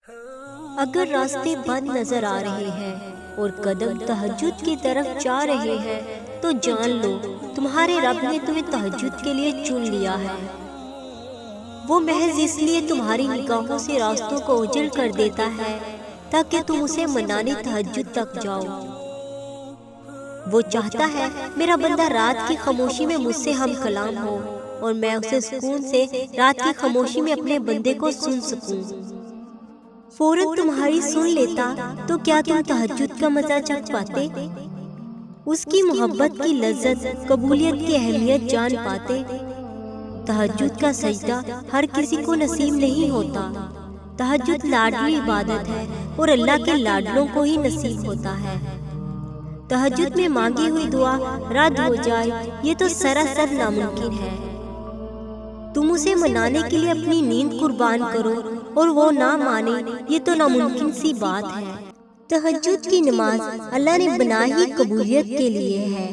اگر راستے بند نظر آ رہے ہیں اور قدم تہجد کی طرف جا رہے ہیں تو جان لو تمہارے رب نے تمہیں تہجد کے لیے چن لیا ہے۔ وہ محض اس لیے تمہاری نگاہوں سے راستوں کو اجل کر دیتا ہے تاکہ تم اسے منانے تہجد تک جاؤ۔ وہ چاہتا ہے میرا بندہ رات کی خاموشی میں مجھ سے ہم کلام ہو اور میں اسے سکون سے رات کی خاموشی میں اپنے بندے کو سن سکوں۔ فوراً تمہاری سن لیتا تو کیا تم تہجد کا مزہ چکھ پاتے؟ اس کی محبت کی لذت، قبولیت کی اہمیت جان پاتے؟ تہجد کا سجدہ ہر کسی کو نصیب نہیں ہوتا۔ تہجد لاڈلی عبادت ہے اور اللہ کے لاڈلوں کو ہی نصیب ہوتا ہے۔ تہجد میں مانگی ہوئی دعا رد ہو جائے یہ تو سراسر ناممکن ہے۔ تم اسے منانے کے لیے اپنی نیند قربان کرو اور وہ نہ مانے یہ تو ناممکن سی بات ہے۔ تہجد کی نماز اللہ نے بنائی ہی قبولیت کے لیے ہے۔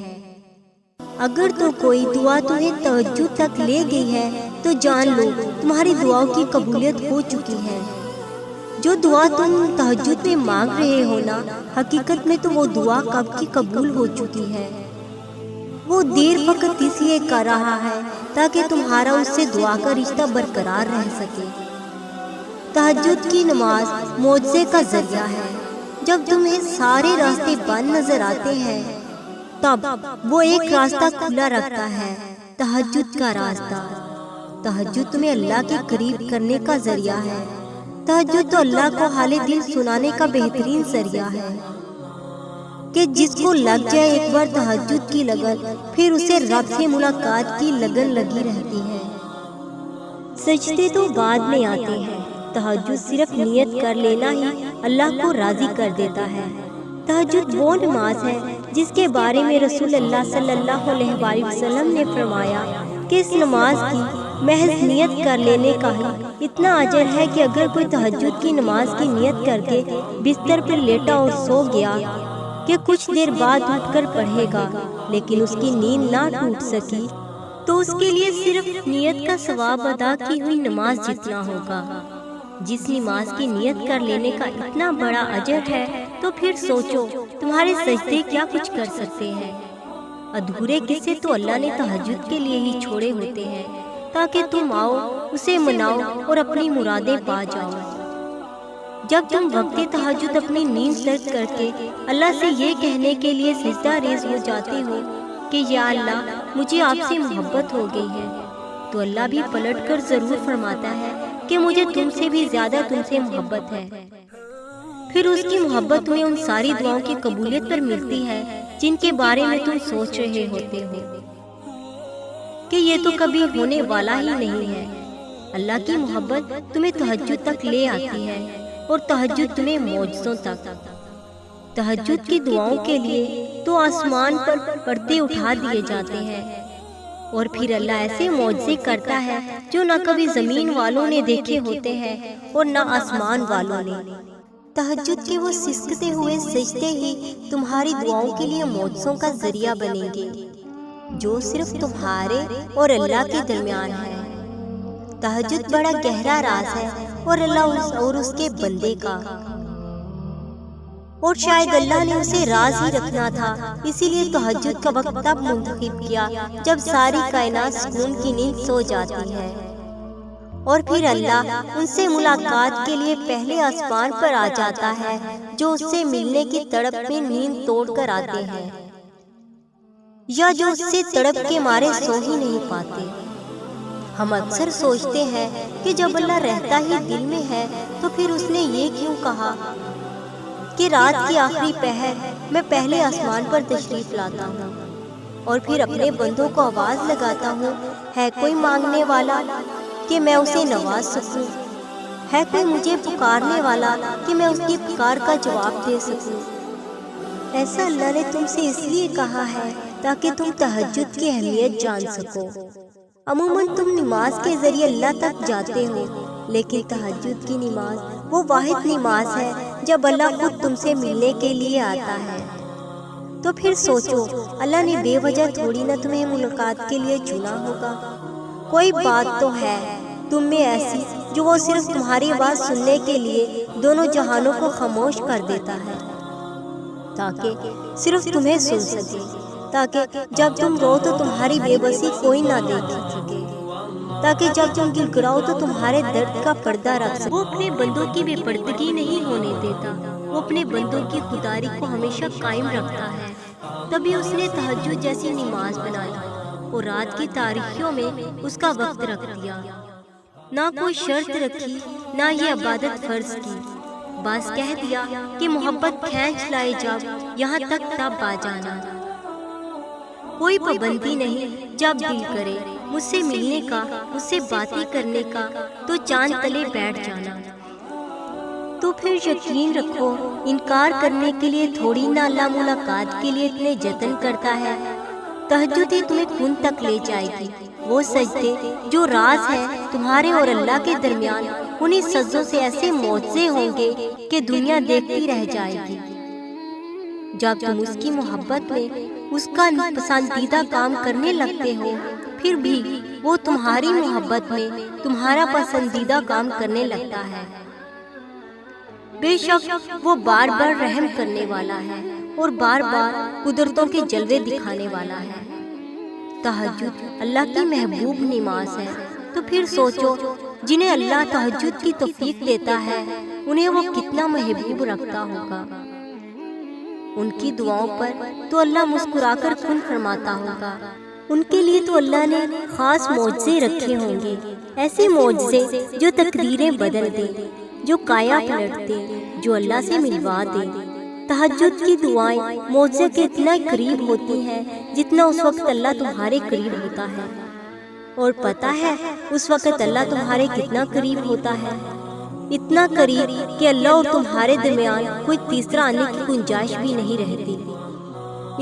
اگر تو کوئی دعا تمہیں تہجد تک لے گئی ہے تو جان لو تمہاری دعاؤں کی قبولیت ہو چکی ہے۔ جو دعا تم تہجد میں مانگ رہے ہو نا، حقیقت میں تو وہ دعا کب کی قبول ہو چکی ہے۔ وہ دیر فقط اس لیے کر رہا ہے تاکہ تمہارا اس سے دعا کا رشتہ برقرار رہ سکے۔ تہجد کی نماز معجزے کا ذریعہ ہے۔ جب تمہیں سارے راستے بند نظر آتے ہیں تب وہ ایک راستہ کھلا رکھتا ہے، تہجد کا راستہ۔ تہجد تمہیں اللہ کے قریب کرنے کا ذریعہ ہے۔ تہجد تو اللہ کو حال دل سنانے کا بہترین ذریعہ ہے کہ جس کو لگ جائے ایک بار تہجد کی لگن، پھر اسے رب سے ملاقات کی لگن لگی رہتی ہے۔ سجدے تو بعد میں آتے ہیں، تہجد صرف نیت کر لینا ہی اللہ کو راضی کر دیتا ہے۔ تہجد وہ نماز ہے جس کے بارے میں رسول اللہ صلی اللہ علیہ وآلہ وسلم نے فرمایا کہ اس نماز کی محض نیت کر لینے کا ہی اتنا اجر ہے کہ اگر کوئی تہجد کی نماز کی نیت کر کے بستر پر لیٹا اور سو گیا کہ کچھ دیر بعد اٹھ کر پڑھے گا لیکن اس کی نیند نہ ٹوٹ سکی تو اس کے لیے صرف نیت کا ثواب ادا کی ہوئی نماز جتنا ہوگا۔ جس نماز کی نیت کر لینے کا اتنا بڑا اجر ہے تو پھر سوچو تمہارے سجدے کیا کچھ کر سکتے ہیں۔ ادھورے قصے تو اللہ نے تہجد کے لیے ہی چھوڑے ہوتے ہیں تاکہ تم آؤ، اسے مناؤ اور اپنی مرادیں پا جاؤ۔ جب تم وقت تہجد اپنی نیند ترک کر کے اللہ سے یہ کہنے کے لیے سجدہ ریز ہو جاتے ہو کہ یا اللہ مجھے آپ سے محبت ہو گئی ہے، تو اللہ بھی پلٹ کر ضرور فرماتا ہے کہ مجھے تم سے بھی زیادہ تم سے محبت ہے۔ پھر اس کی محبت تمہیں ان ساری دعاؤں کی قبولیت پر ملتی ہے جن کے بارے میں تم سوچ رہے ہوتے ہو کہ یہ تو کبھی ہونے والا ہی نہیں ہے۔ اللہ کی محبت تمہیں تہجد تک لے آتی ہے اور تہجد تمہیں معجزوں تک۔ تہجد کی دعاؤں کے لیے تو آسمان پر پردے اٹھا دیے جاتے ہیں اور پھر اللہ ایسے معجزے کرتا ہے جو نہ کبھی زمین والوں نے دیکھے ہوتے ہیں اور نہ آسمان والوں نے۔ تہجد کے وہ سسکتے ہوئے سجدے ہی تمہاری دعاؤں کے لیے معجزوں کا ذریعہ بنیں گے جو صرف تمہارے اور اللہ کے درمیان ہے۔ تہجد بڑا گہرا راز ہے اور اللہ اور اس کے بندے کا، اور شاید اللہ نے اسے راز ہی رکھنا تھا، اسی لیے تہجد کا وقت تب منتخب کیا جب ساری کائنات سکون کی نیند سو جاتی ہے، اور پھر اللہ ان سے ملاقات کے لیے پہلے آسمان پر آ جاتا ہے جو اس سے ملنے کی تڑپ میں نیند توڑ کر آتے ہیں یا جو اس سے تڑپ کے مارے سو ہی نہیں پاتے۔ ہم اکثر سوچتے ہیں کہ جب اللہ رہتا ہی دل میں ہے تو پھر اس نے یہ کیوں کہا کہ رات کی آخری پہر میں پہلے آسمان پر تشریف لاتا ہوں اور پھر اپنے بندوں کو آواز لگاتا ہوں، ہے کوئی مانگنے والا کہ میں اسے نواز سکوں، ہے کوئی مجھے پکارنے والا کہ میں اس کی پکار کا جواب دے سکوں۔ ایسا اللہ نے تم سے اس لیے کہا ہے تاکہ تم تہجد کی اہمیت جان سکو۔ عموماً تم نماز کے ذریعے اللہ تک جاتے ہو، لیکن تہجد کی نماز وہ واحد نماز ہے جب اللہ خود تم سے ملنے کے لیے آتا ہے۔ تو پھر سوچو اللہ نے بے وجہ تھوڑی نہ تمہیں ملاقات کے لیے چنا ہوگا۔ کوئی بات تو ہے تم میں ایسی جو وہ صرف تمہاری آواز سننے کے لیے دونوں جہانوں کو خاموش کر دیتا ہے، تاکہ صرف تمہیں سن سکے، تاکہ جب تم رو تو تمہاری بے بسی کوئی نہ دیکھ سکے، تاکہ جب تم گڑگڑاؤ تو تمہارے درد کا پردہ رکھ سکے۔ وہ اپنے بندوں کی بے پردگی نہیں ہونے دیتا، وہ اپنے بندوں کی خودداری کو ہمیشہ قائم رکھتا ہے۔ تبھی اس نے تہجد جیسی نماز بنائی اور رات کی تاریکیوں میں اس کا وقت رکھ دیا۔ نہ کوئی شرط رکھی، نہ یہ عبادت فرض کی، بس کہہ دیا کہ محبت کھینچ لائے جب یہاں تک تب آ جانا۔ کوئی پابندی نہیں، جب دل کرے مجھ سے ملنے کا، مجھ سے باتیں کرنے کا تو چاند تلے بیٹھ جانا۔ تو پھر یقین رکھو، انکار کرنے کے لیے تھوڑی نہ اللہ ملاقات کے لیے اتنے جتن کرتا ہے۔ تہجد ہی تمہیں کن تک لے جائے گی۔ وہ سجدے جو راز ہے تمہارے اور اللہ کے درمیان، انہی سجدوں سے ایسے معجزے ہوں گے کہ دنیا دیکھتی رہ جائے گی۔ جب تم اس کی محبت میں اس کا پسندیدہ کام کرنے لگتے ہو، پھر بھی وہ تمہاری محبت میں تمہارا پسندیدہ کام کرنے لگتا ہے۔ بے شک وہ بار بار رحم کرنے والا ہے اور بار بار قدرتوں کے جلوے دکھانے والا ہے۔ تہجد اللہ کی محبوب نماز ہے، تو پھر سوچو جنہیں اللہ تہجد کی توفیق دیتا ہے انہیں وہ کتنا محبوب رکھتا ہوگا۔ ان کی دعاؤں پر تو اللہ مسکرا کر کن فرماتا ہوگا۔ ان کے لیے تو اللہ نے خاص معجزے رکھے ہوں گے، ایسے معجزے جو تقدیریں بدل دیں، جو کایا پلٹ دیں، جو اللہ سے ملوا دیں۔ تہجد کی دعائیں معجزے کے اتنا قریب ہوتی ہیں جتنا اس وقت اللہ تمہارے قریب ہوتا ہے۔ اور پتہ ہے اس وقت اللہ تمہارے کتنا قریب ہوتا ہے؟ اتنا قریب کہ اللہ اور تمہارے درمیان کوئی تیسرا آنے کی گنجائش بھی نہیں رہتی۔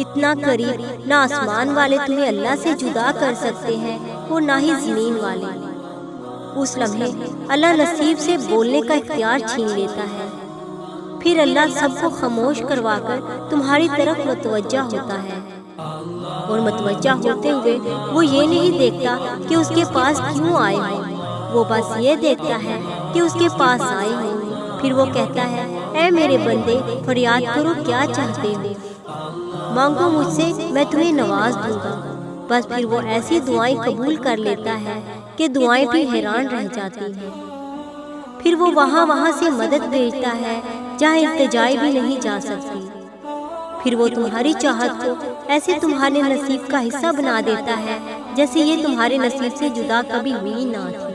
اتنا قریب نہ آسمان والے تمہیں اللہ سے جدا کر سکتے ہیں اور نہ ہی زمین والے۔ اس لمحے اللہ نصیب سے بولنے کا اختیار چھین لیتا ہے، پھر اللہ سب کو خاموش کروا کر تمہاری طرف متوجہ ہوتا ہے، اور متوجہ ہوتے ہوئے وہ یہ نہیں دیکھتا کہ اس کے پاس کیوں آئے ہوں، وہ بس یہ دیکھتا ہے کہ اس کے پاس آئے ہوں۔ پھر وہ کہتا ہے، اے میرے بندے فریاد کرو، کیا چاہتے ہو؟ مانگو مجھ سے، میں تمہیں نواز دوں گا۔ بس پھر وہ ایسی دعائیں قبول کر لیتا ہے کہ دعائیں بھی حیران رہ جاتی ہیں۔ پھر وہ وہاں سے مدد بھیجتا ہے جہاں التجائی بھی نہیں جا سکتی۔ پھر وہ تمہاری چاہت کو ایسے تمہارے نصیب کا حصہ بنا دیتا ہے جیسے یہ تمہارے نصیب سے جدا کبھی ہوئی نہ تھی۔